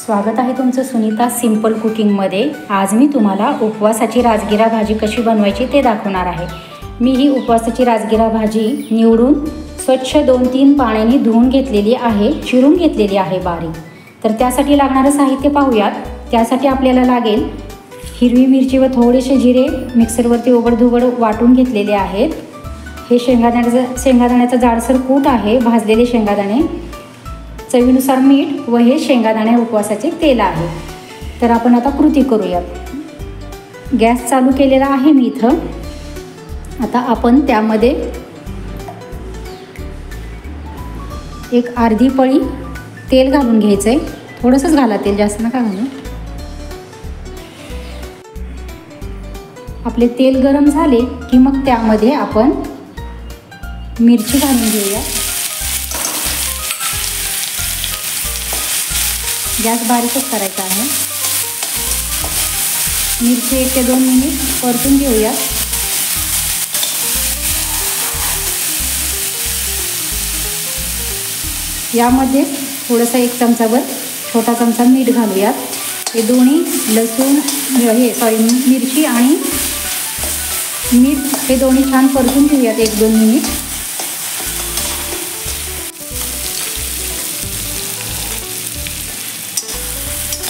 स्वागत आहे तुमचं सुनीता सिंपल कुकिंगमध्ये। आज मी तुम्हाला उपवासाची राजगिरा भाजी कशी बनवायची ते दाखवणार आहे। मी ही उपवासाची राजगिरा भाजी निवडून स्वच्छ 2-3 पाण्याने धुवून घेतलेली आहे, चिरून घेतलेली आहे बारीक। तर त्यासाठी लागणारे साहित्य पाहूयात। त्यासाठी आपल्याला लागेल हिरवी मिरची व थोडेसे जिरे मिक्सरवरती ओबडधोबड वाटून घेतलेले आहेत। हे शेंगादाण्याचा जाडसर कूट आहे, भाजलेले शेंगादाणे, चवीनुसार मीठ व हे शेंगादाणे उपवासाचे तेल आहे। तर आपण आता कृती करूयात। गॅस चालू केलेला आहे मी इथं। आता आपण त्यामध्ये एक अर्धी पळी तेल घालून घ्यायचं आहे। थोडंसंच घाला तेल, जास्त नका घालू। आपले तेल गरम झाले की मग त्यामध्ये आपण मिरची घालून घेऊया। गॅस बारीकच करायचा आहे। मिरची 1 ते 2 मिनिट परतून घेऊया। यामध्ये थोडासा 1 चमचाभर छोटा चमचा मीठ घालूयात। हे दोन्ही लसूण मिरची आणि मीठ हे दोन्ही छान परतून घेऊयात 1-2 मिनिट।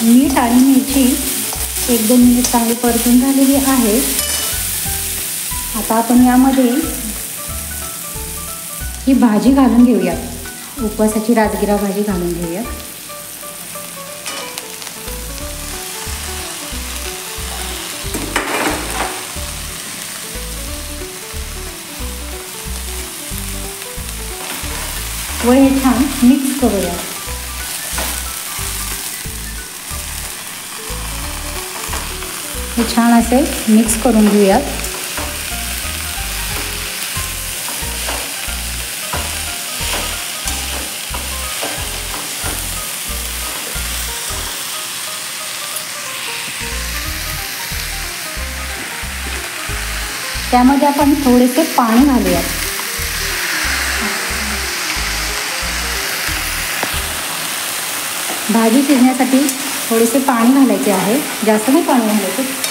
मीठ आणि मिरची 1-2 मिनिट चांगली परतून झालेली आहे। आता आपण यामध्ये ही भाजी घालून घेऊयात। उपवासाची राजगिरा भाजी घालून घेऊयात। व हे छान मिक्स करूया। हे छान असे मिक्स करून घेऊयात। त्यामध्ये आपण थोडेसे पाणी घालूयात। भाजी शिजण्यासाठी थोडेसे पाणी घालायचे आहे, जास्त नाही पाणी घालायचे।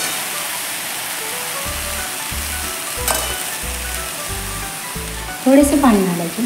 थोडेसे पाणी घालायचे।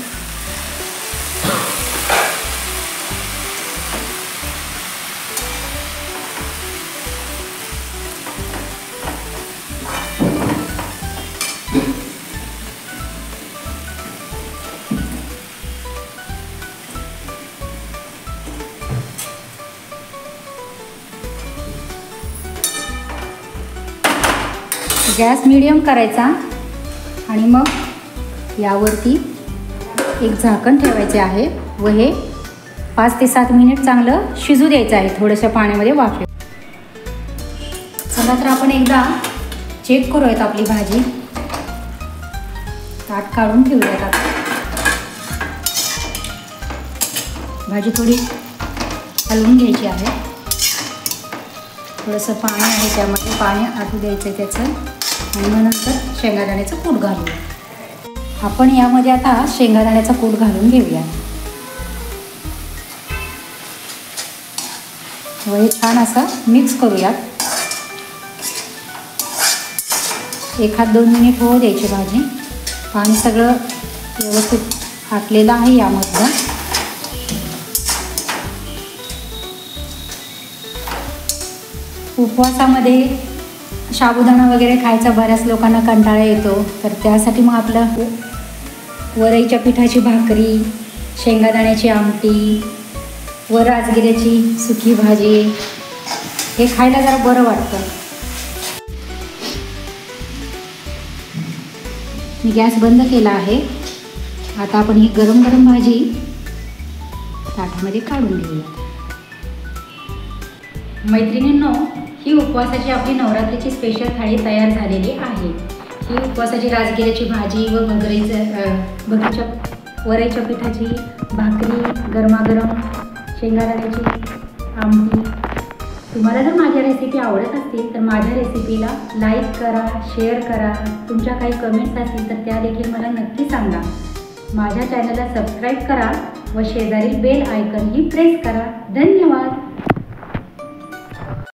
गॅस मीडियम करायचा आणि मग यावरती एक झाकण ठेवायचे आहे व हे 5 ते 7 मिनिट चांगलं शिजू द्यायचं आहे थोड्याशा पाण्यामध्ये वाफे। चला तर आपण एकदा चेक करूयात आपली भाजी। ताट काढून ठेवूयात। आता भाजी थोडी हलवून घ्यायची आहे। थोडंसं पाणी आहे त्यामध्ये, पाणी आटू द्यायचं आहे त्याचं, आणि मग नंतर शेंगादाण्याचं कूट घालूया। आपण यामध्ये आता शेंगादाण्याचा कूट घालून घेऊया व हे छान असं मिक्स करूयात। 1-2 मिनिट होऊ द्यायची भाजी। पाणी सगळं व्यवस्थित आटलेलं आहे यामधलं। उपवासामध्ये साबुदाणा वगैरे खायचा बऱ्याच लोकांना कंटाळा येतो, तर त्यासाठी मग आपलं वरईच्या पिठाची भाकरी, शेंगादाण्याची आमटी व राजगिऱ्याची सुकी भाजी हे खायला जरा बरं वाटतं। मी गॅस बंद केला आहे। आता आपण ही गरम गरम भाजी ताटामध्ये काढून घेऊया। मैत्रिणींनो, ही उपवासाची आपली नवरात्रीची स्पेशल थाळी तयार झालेली आहे। ही उपवासाची राजगिऱ्याची भाजी व वरईच्या पिठाची भाकरी, गरमागरम शेंगादाण्याची आमटी। तुम्हाला जर माझ्या रेसिपी आवडत असतील तर माझ्या रेसिपीला लाईक करा, शेअर करा। तुमच्या काही कमेंट्स असतील तर त्या देखील मला नक्की सांगा। माझ्या चॅनलला सबस्क्राईब करा व शेजारील बेल आयकॉन ही प्रेस करा। धन्यवाद।